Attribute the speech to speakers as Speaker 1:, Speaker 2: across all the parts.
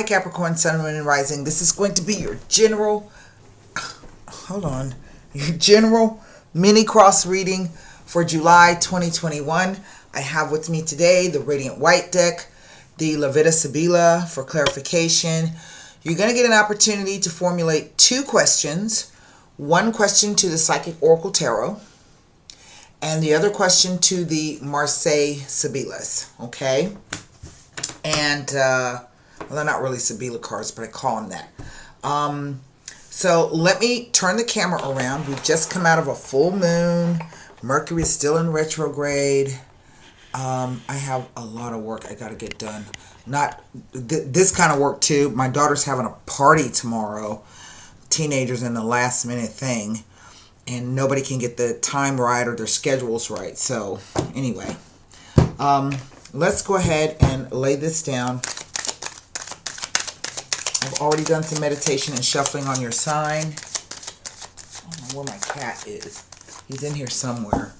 Speaker 1: Hi Capricorn, Sun, Moon, and Rising. This is going to be your general, your general mini cross reading for July 2021. I have with me today the Radiant White deck, the Levita Sibila for clarification. You're going to get an opportunity to formulate two questions. One question to the Psychic Oracle Tarot, and the other question to the Marseille Sibilas, okay? And, well, they're not really Sibila cards, but I call them that. So let me turn the camera around. We've just come out of a full moon. Mercury is still in retrograde. I have a lot of work I got to get done. Not this kind of work, too. My daughter's having a party tomorrow. Teenagers in the last minute thing. And nobody can get the time right or their schedules right. So, anyway. Let's go ahead and lay this down. I've already done some meditation and shuffling on your sign. I don't know where my cat is. He's in here somewhere.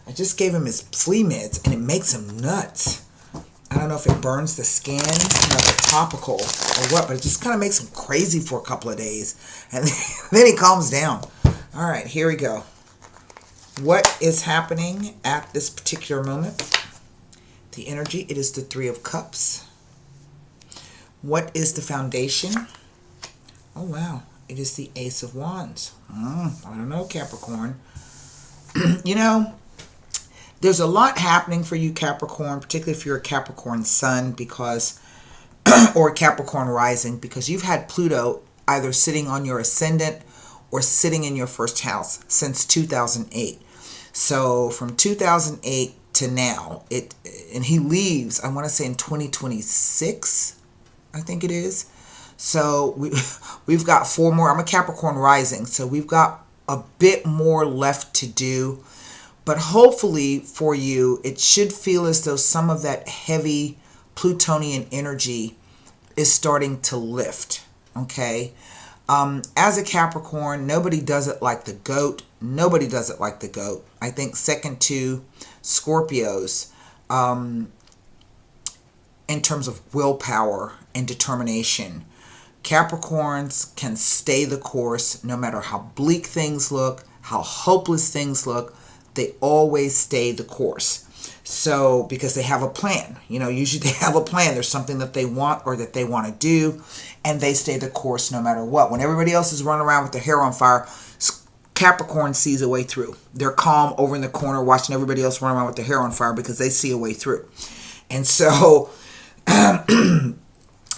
Speaker 1: I just gave him his flea meds and it makes him nuts. I don't know if it burns the skin, or if it's topical or what, but it just kind of makes him crazy for a couple of days. And then he calms down. All right, here we go. What is happening at this particular moment? The energy, it is the Three of Cups. What is the foundation? Oh, wow. It is the Ace of Wands. I don't know, Capricorn. You know, there's a lot happening for you, Capricorn, particularly if you're a Capricorn sun, because, or Capricorn rising, because you've had Pluto either sitting on your ascendant or sitting in your first house since 2008. So from 2008 to now, and he leaves, I want to say in 2026, I think it is. So we've got 4 more. I'm a Capricorn rising, so we've got a bit more left to do. But hopefully for you, it should feel as though some of that heavy Plutonian energy is starting to lift, okay? As a Capricorn, nobody does it like the goat. Nobody does it like the goat. I think second to Scorpios in terms of willpower and determination. Capricorns can stay the course no matter how bleak things look, how hopeless things look. They always stay the course. So, because they have a plan. You know, usually they have a plan. There's something that they want or that they want to do, and they stay the course no matter what. When everybody else is running around with their hair on fire, Capricorn sees a way through. They're calm over in the corner watching everybody else run around with their hair on fire because they see a way through. And so,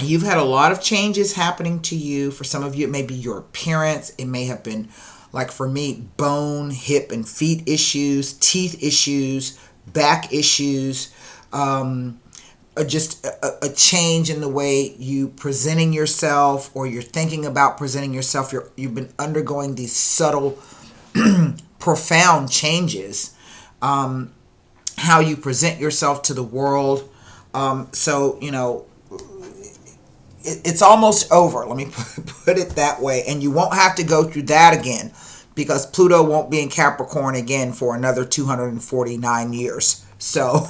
Speaker 1: you've had a lot of changes happening to you. For some of you, it may be your appearance. It may have been, like for me, bone, hip, and feet issues, teeth issues, back issues, just a change in the way you presenting yourself, or you're thinking about presenting yourself. You've been undergoing these subtle, profound changes, how you present yourself to the world. So, you know, it's almost over. Let me put it that way. And you won't have to go through that again, because Pluto won't be in Capricorn again for another 249 years. So,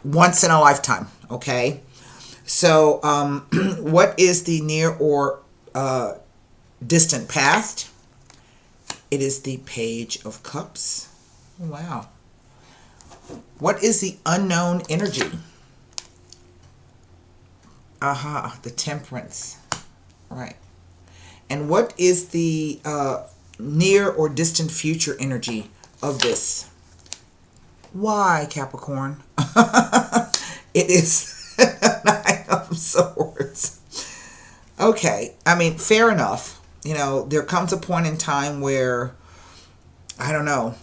Speaker 1: once in a lifetime, okay? So, what is the near or distant past? It is the Page of Cups. Wow. What is the unknown energy? The Temperance. Right. And what is the near or distant future energy of this? Why, Capricorn? It is Nine of Swords. Okay, I mean, fair enough. You know, there comes a point in time where, I don't know,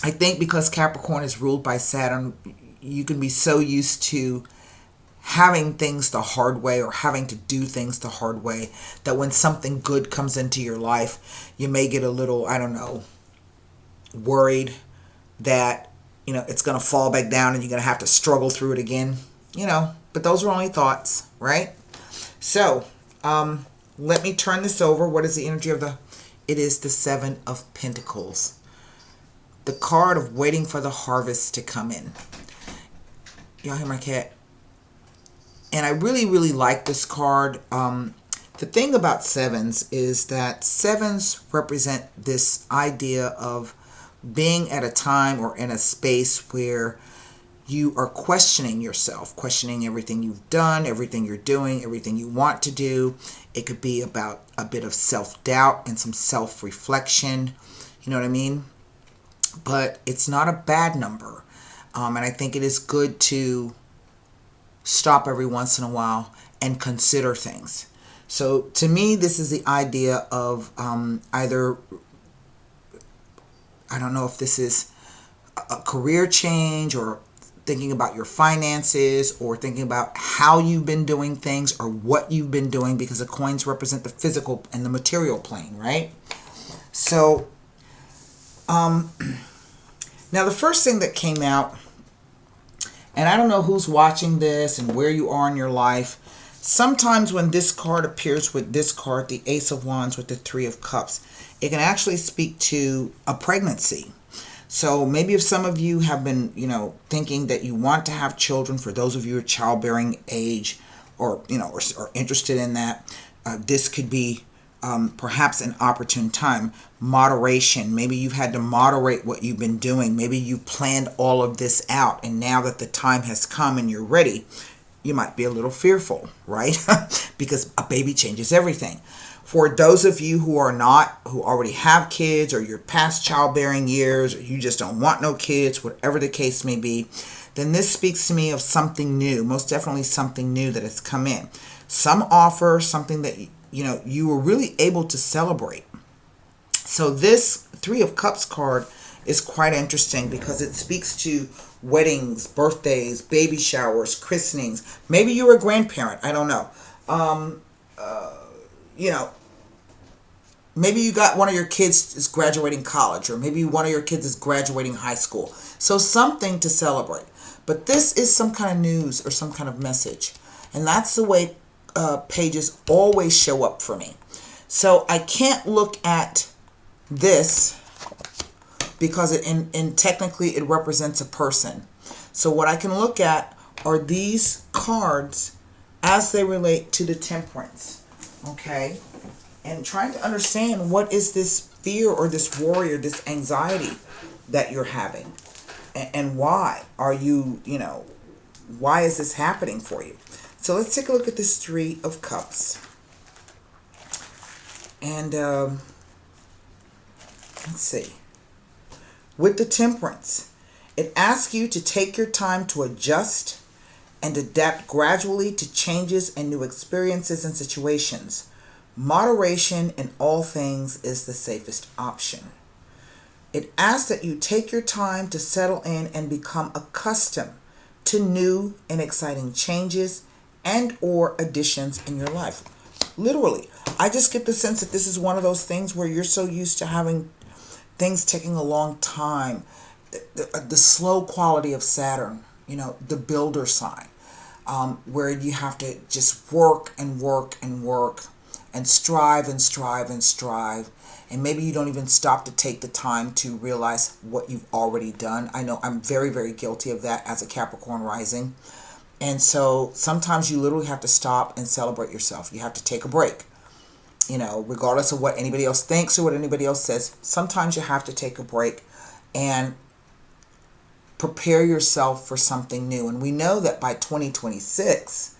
Speaker 1: I think because Capricorn is ruled by Saturn, you can be so used to having things the hard way, or having to do things the hard way, that when something good comes into your life, you may get a little, I don't know, worried that, you know, it's going to fall back down and you're going to have to struggle through it again, you know, but those are only thoughts, right? So, let me turn this over. What is the energy of it is the Seven of Pentacles. The card of waiting for the harvest to come in. Y'all hear my cat? And I really, really like this card. The thing about sevens is that sevens represent this idea of being at a time or in a space where you are questioning yourself, questioning everything you've done, everything you're doing, everything you want to do. It could be about a bit of self-doubt and some self-reflection. You know what I mean? But it's not a bad number. And I think it is good to stop every once in a while and consider things. So to me, this is the idea of either, I don't know if this is a career change or thinking about your finances or thinking about how you've been doing things or what you've been doing, because the coins represent the physical and the material plane, right? So now the first thing that came out, and I don't know who's watching this and where you are in your life, sometimes when this card appears with this card, the Ace of Wands with the Three of Cups, it can actually speak to a pregnancy. So maybe if some of you have been, thinking that you want to have children, for those of you of childbearing age or interested in that, this could be perhaps an opportune time. Moderation. Maybe you've had to moderate what you've been doing. Maybe you planned all of this out, and now that the time has come and you're ready, you might be a little fearful, right? Because a baby changes everything. For those of you who already have kids, or you're past childbearing years, or you just don't want no kids, whatever the case may be, then this speaks to me of something new, most definitely something new that has come in. Some offer, something that you were really able to celebrate. So this Three of Cups card is quite interesting because it speaks to weddings, birthdays, baby showers, christenings. Maybe you're a grandparent. I don't know. Maybe you got one of your kids is graduating college, or maybe one of your kids is graduating high school. So something to celebrate. But this is some kind of news or some kind of message. And that's the way pages always show up for me. So I can't look at this because technically it represents a person. So what I can look at are these cards as they relate to the Temperance. Okay? And trying to understand, what is this fear or this worry or this anxiety that you're having? And why are you, why is this happening for you? So let's take a look at this Three of Cups. And let's see. With the Temperance, it asks you to take your time to adjust and adapt gradually to changes and new experiences and situations. Moderation in all things is the safest option. It asks that you take your time to settle in and become accustomed to new and exciting changes and or additions in your life. Literally, I just get the sense that this is one of those things where you're so used to having things taking a long time. The slow quality of Saturn, the builder sign, where you have to just work and work and work and strive and strive and strive. And maybe you don't even stop to take the time to realize what you've already done. I know I'm very, very guilty of that as a Capricorn rising. And so sometimes you literally have to stop and celebrate yourself. You have to take a break. Regardless of what anybody else thinks or what anybody else says, sometimes you have to take a break and prepare yourself for something new. And we know that by 2026,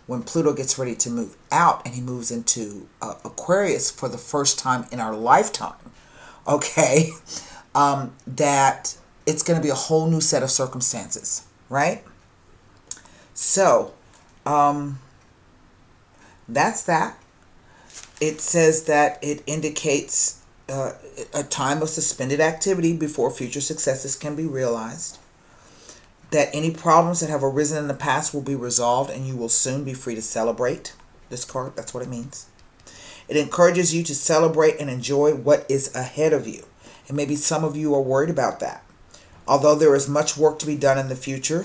Speaker 1: when Pluto gets ready to move out and he moves into Aquarius for the first time in our lifetime, okay, that it's going to be a whole new set of circumstances, right? So, that's that. It says that it indicates a time of suspended activity before future successes can be realized. That any problems that have arisen in the past will be resolved and you will soon be free to celebrate. This card, that's what it means. It encourages you to celebrate and enjoy what is ahead of you. And maybe some of you are worried about that. Although there is much work to be done in the future,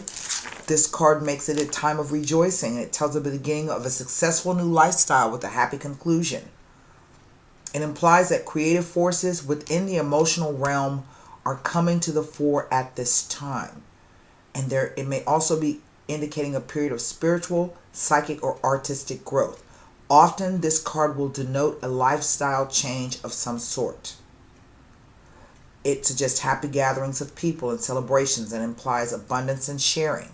Speaker 1: this card makes it a time of rejoicing. It tells of the beginning of a successful new lifestyle with a happy conclusion. It implies that creative forces within the emotional realm are coming to the fore at this time. And it may also be indicating a period of spiritual, psychic, or artistic growth. Often, this card will denote a lifestyle change of some sort. It suggests happy gatherings of people and celebrations and implies abundance and sharing.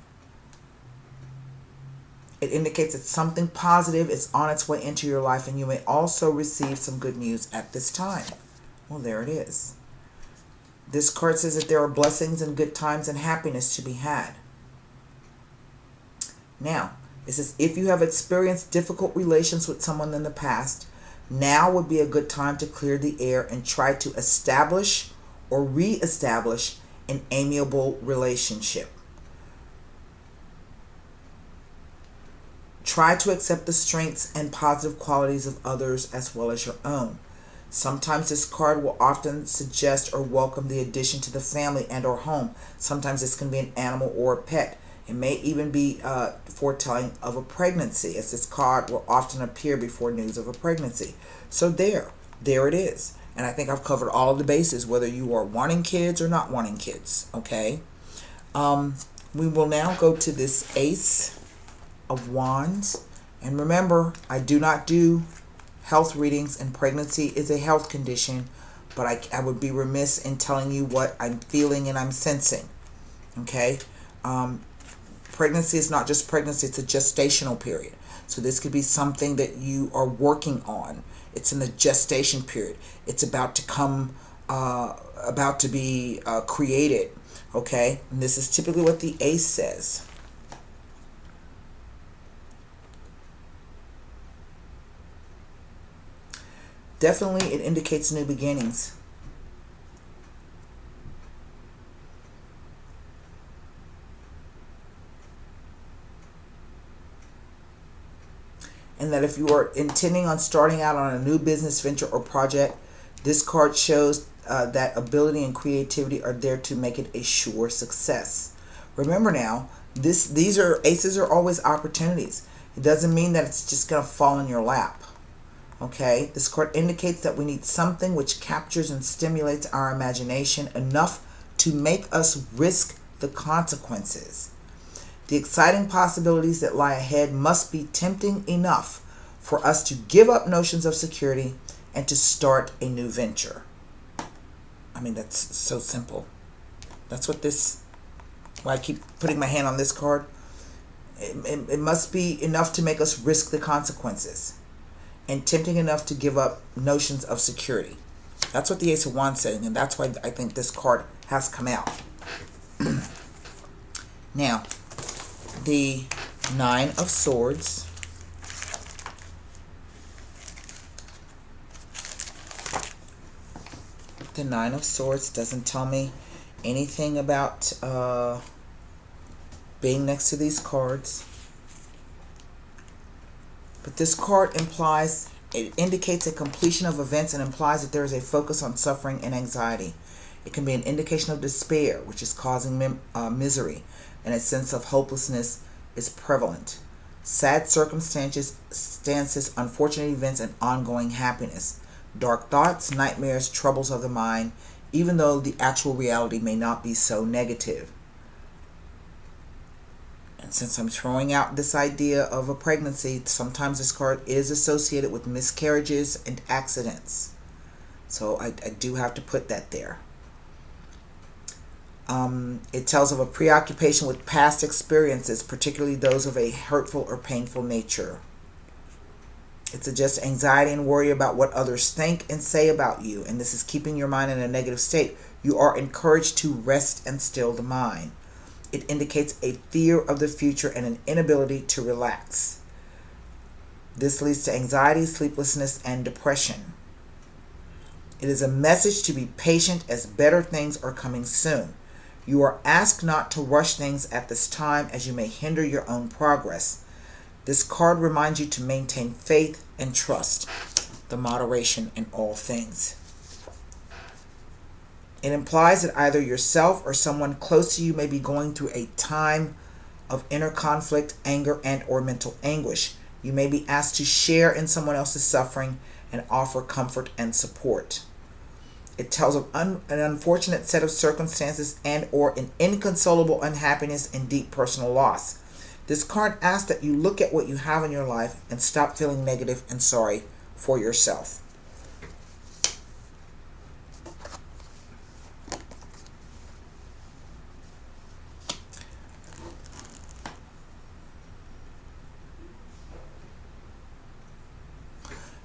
Speaker 1: It indicates that something positive is on its way into your life, and you may also receive some good news at this time. Well, there it is. This card says that there are blessings and good times and happiness to be had. Now, it says if you have experienced difficult relations with someone in the past, now would be a good time to clear the air and try to establish or re-establish an amiable relationship. Try to accept the strengths and positive qualities of others as well as your own. Sometimes this card will often suggest or welcome the addition to the family and or home. Sometimes this can be an animal or a pet. It may even be foretelling of a pregnancy, as this card will often appear before news of a pregnancy. So there it is. And I think I've covered all of the bases, whether you are wanting kids or not wanting kids, okay? We will now go to this Ace of Wands. And remember, I do not do health readings, and pregnancy is a health condition, but I would be remiss in telling you what I'm feeling and I'm sensing, okay? Pregnancy is not just pregnancy, it's a gestational period. So this could be something that you are working on. It's in the gestation period. It's about to come, about to be created, okay? And this is typically what the Ace says. Definitely, it indicates new beginnings. And that if you are intending on starting out on a new business venture or project, this card shows that ability and creativity are there to make it a sure success. Remember now, aces are always opportunities. It doesn't mean that it's just going to fall in your lap. Okay, this card indicates that we need something which captures and stimulates our imagination enough to make us risk the consequences. The exciting possibilities that lie ahead must be tempting enough for us to give up notions of security and to start a new venture. I mean, that's so simple. That's what why I keep putting my hand on this card. It must be enough to make us risk the consequences, and tempting enough to give up notions of security. That's what the Ace of Wands is saying, and that's why I think this card has come out. Now, the Nine of Swords. The Nine of Swords doesn't tell me anything about being next to these cards. But this card it indicates a completion of events and implies that there is a focus on suffering and anxiety. It can be an indication of despair, which is causing misery, and a sense of hopelessness is prevalent. Sad circumstances, unfortunate events, and ongoing happiness. Dark thoughts, nightmares, troubles of the mind, even though the actual reality may not be so negative. And since I'm throwing out this idea of a pregnancy, sometimes this card is associated with miscarriages and accidents. So I do have to put that there. It tells of a preoccupation with past experiences, particularly those of a hurtful or painful nature. It suggests anxiety and worry about what others think and say about you, and this is keeping your mind in a negative state. You are encouraged to rest and still the mind. It indicates a fear of the future and an inability to relax. This leads to anxiety, sleeplessness, and depression. It is a message to be patient as better things are coming soon. You are asked not to rush things at this time as you may hinder your own progress. This card reminds you to maintain faith and trust, the moderation in all things. It implies that either yourself or someone close to you may be going through a time of inner conflict, anger, and or mental anguish. You may be asked to share in someone else's suffering and offer comfort and support. It tells of an unfortunate set of circumstances and or an inconsolable unhappiness and deep personal loss. This card asks that you look at what you have in your life and stop feeling negative and sorry for yourself.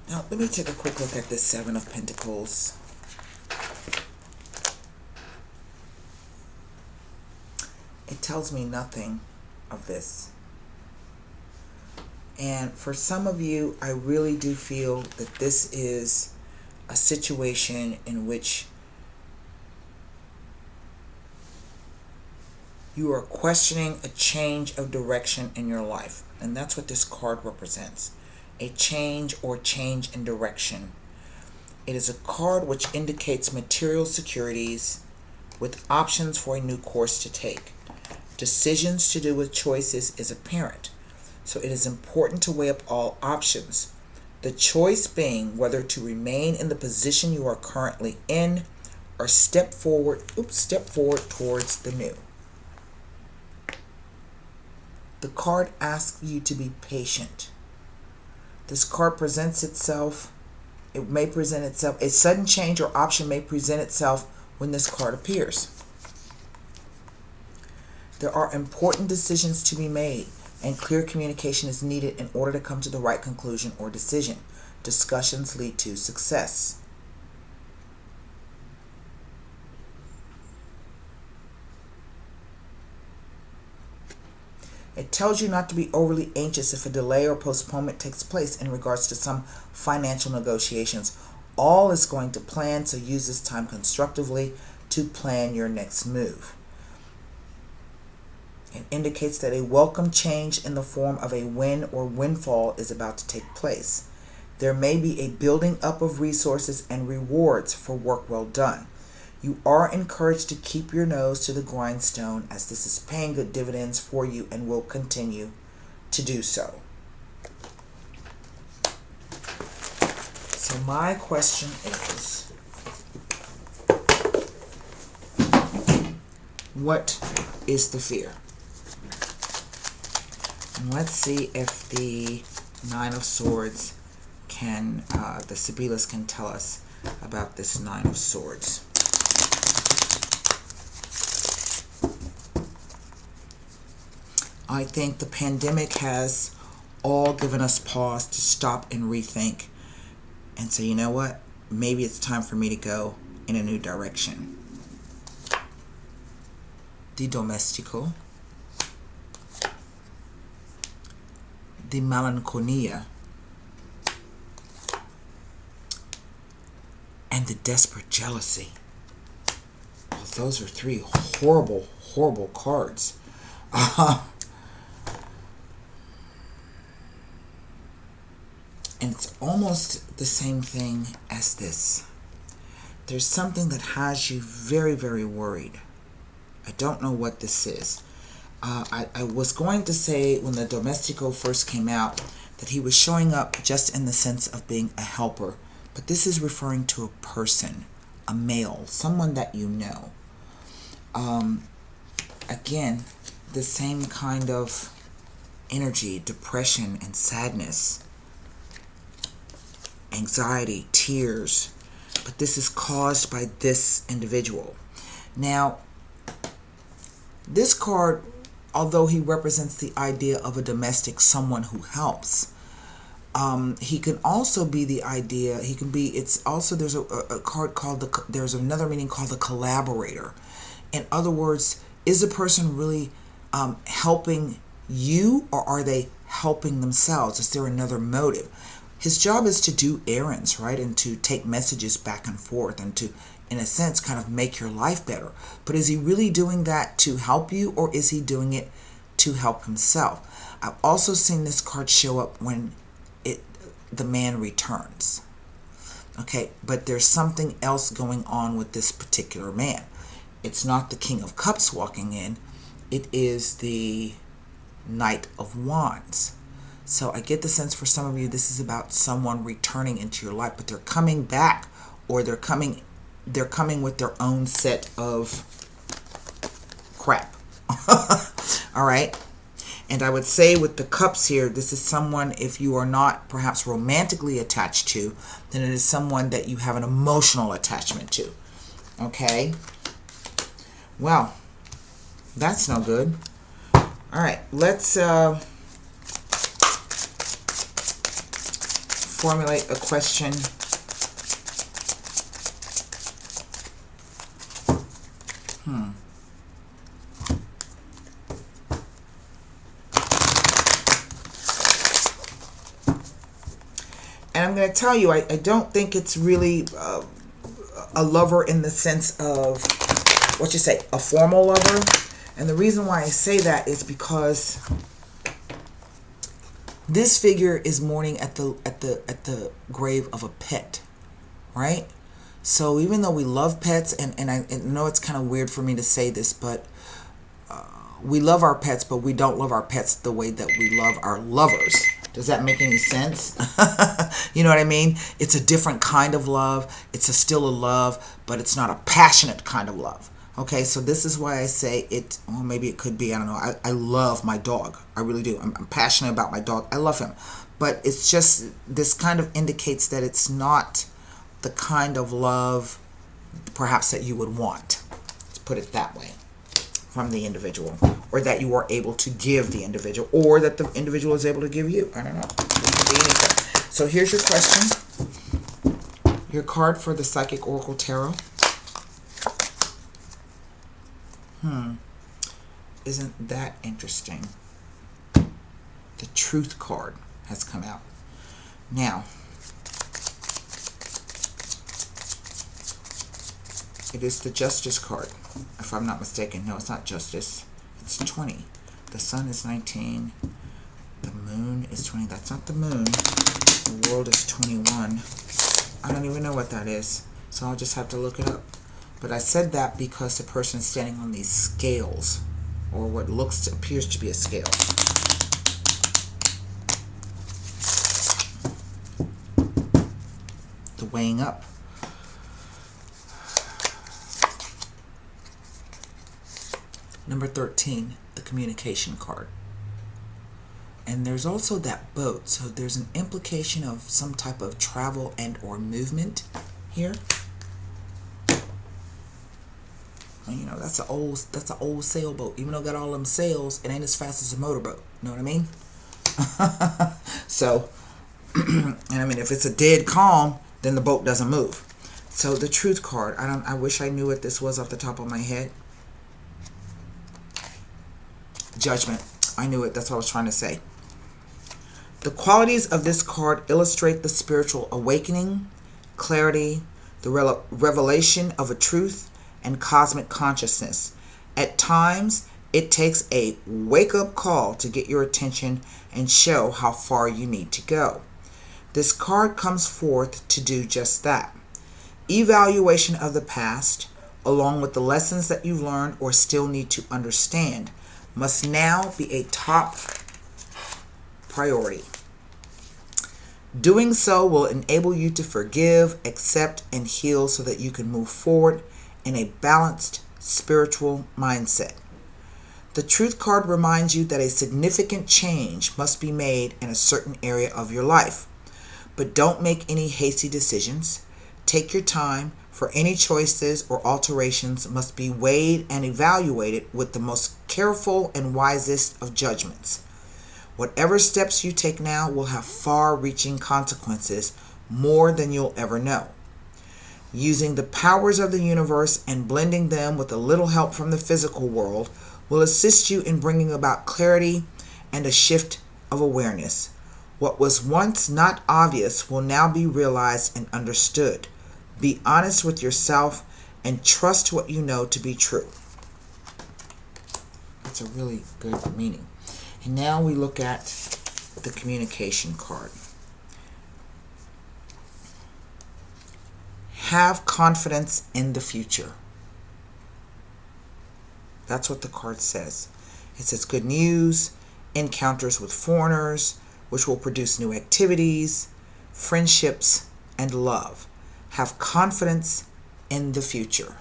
Speaker 1: Now, let me take a quick look at this Seven of Pentacles. It tells me nothing of this. And for some of you, I really do feel that this is a situation in which you are questioning a change of direction in your life. And that's what this card represents. A change or change in direction. It is a card which indicates material securities with options for a new course to take. Decisions to do with choices is apparent. So it is important to weigh up all options. The choice being whether to remain in the position you are currently in or step forward towards the new. The card asks you to be patient. This card presents itself, it may present itself, a sudden change or option may present itself when this card appears. There are important decisions to be made, and clear communication is needed in order to come to the right conclusion or decision. Discussions lead to success. It tells you not to be overly anxious if a delay or postponement takes place in regards to some financial negotiations. All is going to plan, so use this time constructively to plan your next move. It indicates that a welcome change in the form of a win or windfall is about to take place. There may be a building up of resources and rewards for work well done. You are encouraged to keep your nose to the grindstone, as this is paying good dividends for you and will continue to do so. So my question is, what is the fear? And let's see if the Nine of Swords can, the Sibilas can tell us about this Nine of Swords. I think the pandemic has all given us pause to stop and rethink and say, you know what, maybe it's time for me to go in a new direction. Di domestico, di malinconia, and the desperate jealousy. Well, those are three horrible, horrible cards. And it's almost the same thing as this. There's something that has you very, very worried. I don't know what this is. I was going to say when the Domestico first came out that he was showing up just in the sense of being a helper. But this is referring to a person, a male, someone that you know. Again, the same kind of energy, depression and sadness, anxiety, tears, but this is caused by this individual. Now, this card, although he represents the idea of a domestic, someone who helps, he can also be the idea, he can be, it's also, there's a card called, there's another meaning called the collaborator. In other words, is a person really helping you, or are they helping themselves? Is there another motive? His job is to do errands, right? And to take messages back and forth and to, in a sense, kind of make your life better. But is he really doing that to help you, or is he doing it to help himself? I've also seen this card show up when the man returns. Okay, but there's something else going on with this particular man. It's not the King of Cups walking in. It is the Knight of Wands. So I get the sense for some of you this is about someone returning into your life, but they're coming back, or they're coming with their own set of crap. All right? And I would say with the cups here, this is someone, if you are not perhaps romantically attached to, then it is someone that you have an emotional attachment to. Okay? Well, that's no good. All right, let's formulate a question. And I'm going to tell you, I don't think it's really a lover in the sense of, what you say, a formal lover. And the reason why I say that is because this figure is mourning at the grave of a pet, right? So even though we love pets, and I know it's kind of weird for me to say this, but we love our pets, but we don't love our pets the way that we love our lovers. Does that make any sense? You know what I mean? It's a different kind of love. It's still a love, but it's not a passionate kind of love. Okay, so this is why I say it, or maybe it could be, I don't know. I love my dog. I really do. I'm passionate about my dog. I love him. But it's just, this kind of indicates that it's not the kind of love perhaps that you would want. Let's put it that way. From the individual, or that you are able to give the individual, or that the individual is able to give you. I don't know. It could be anything. So here's your question. Your card for the Psychic Oracle Tarot. Isn't that interesting? The Truth card has come out. Now, it is the Justice card, if I'm not mistaken. No, it's not Justice. It's 20. The Sun is 19. The Moon is 20. That's not the Moon. The World is 21. I don't even know what that is, so I'll just have to look it up. But I said that because the person is standing on these scales, or what appears to be a scale. The weighing up. Number 13, the Communication card. And there's also that boat, so there's an implication of some type of travel and or movement here. And, you know, that's an old sailboat. Even though it got all them sails, it ain't as fast as a motorboat. You know what I mean? So, and I mean, if it's a dead calm, then the boat doesn't move. So the Truth card, I wish I knew what this was off the top of my head. Judgment. I knew it. That's what I was trying to say. The qualities of this card illustrate the spiritual awakening, clarity, the revelation of a truth, and cosmic consciousness. At times, it takes a wake-up call to get your attention and show how far you need to go. This card comes forth to do just that. Evaluation of the past, along with the lessons that you've learned or still need to understand, must now be a top priority. Doing so will enable you to forgive, accept, and heal so that you can move forward in a balanced spiritual mindset. The Truth card reminds you that a significant change must be made in a certain area of your life. But don't make any hasty decisions. Take your time, for any choices or alterations must be weighed and evaluated with the most careful and wisest of judgments. Whatever steps you take now will have far-reaching consequences, more than you'll ever know. Using the powers of the universe and blending them with a little help from the physical world will assist you in bringing about clarity and a shift of awareness. What was once not obvious will now be realized and understood. Be honest with yourself and trust what you know to be true. That's a really good meaning. And now we look at the Communication card. Have confidence in the future. That's what the card says. It says good news, encounters with foreigners, which will produce new activities, friendships, and love. Have confidence in the future.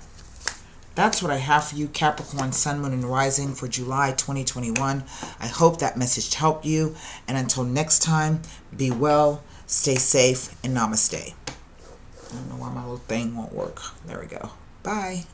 Speaker 1: That's what I have for you, Capricorn, Sun, Moon, and Rising for July 2021. I hope that message helped you. And until next time, be well, stay safe, and namaste. I don't know why my little thing won't work. There we go. Bye.